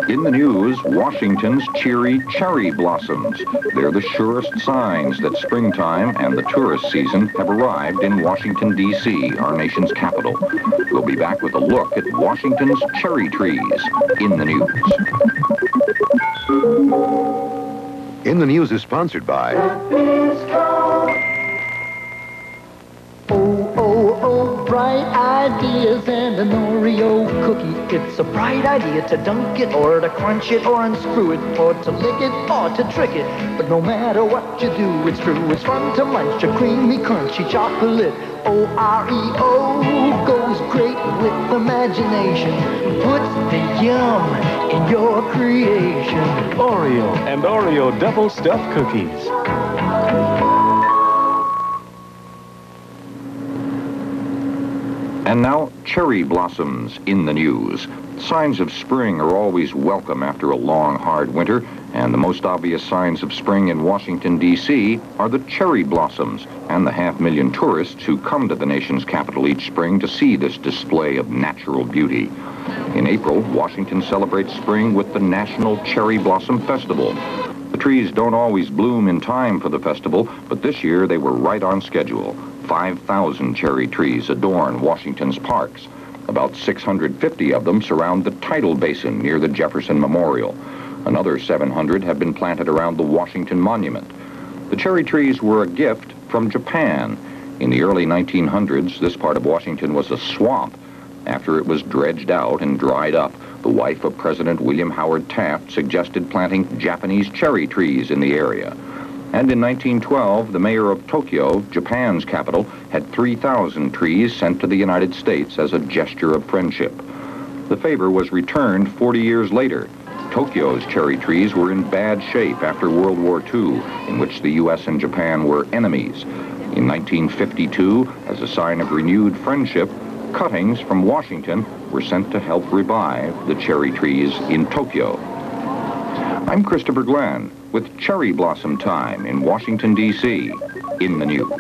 In the news, Washington's cheery cherry blossoms. They're the surest signs that springtime and the tourist season have arrived in Washington, D.C., our nation's capital. We'll be back with a look at Washington's cherry trees in the news. In the News is sponsored by... Bright ideas and an Oreo cookie. It's a bright idea to dunk it or to crunch it or unscrew it or to lick it or to trick it. But no matter what you do, it's true. It's fun to munch a creamy, crunchy chocolate. Oreo goes great with imagination. Puts the yum in your creation. Oreo and Oreo double stuffed cookies. And now, cherry blossoms in the news. Signs of spring are always welcome after a long, hard winter, and the most obvious signs of spring in Washington, D.C. are the cherry blossoms and the 500,000 tourists who come to the nation's capital each spring to see this display of natural beauty. In April, Washington celebrates spring with the National Cherry Blossom Festival. The trees don't always bloom in time for the festival, but this year they were right on schedule. 5,000 cherry trees adorn Washington's parks. About 650 of them surround the tidal basin near the Jefferson Memorial. Another 700 have been planted around the Washington Monument. The cherry trees were a gift from Japan. In the early 1900s, this part of Washington was a swamp. After it was dredged out and dried up, the wife of President William Howard Taft suggested planting Japanese cherry trees in the area. And in 1912, the mayor of Tokyo, Japan's capital, had 3,000 trees sent to the United States as a gesture of friendship. The favor was returned 40 years later. Tokyo's cherry trees were in bad shape after World War II, in which the U.S. and Japan were enemies. In 1952, as a sign of renewed friendship, cuttings from Washington were sent to help revive the cherry trees in Tokyo. I'm Christopher Glenn with Cherry Blossom Time in Washington, D.C. in the news.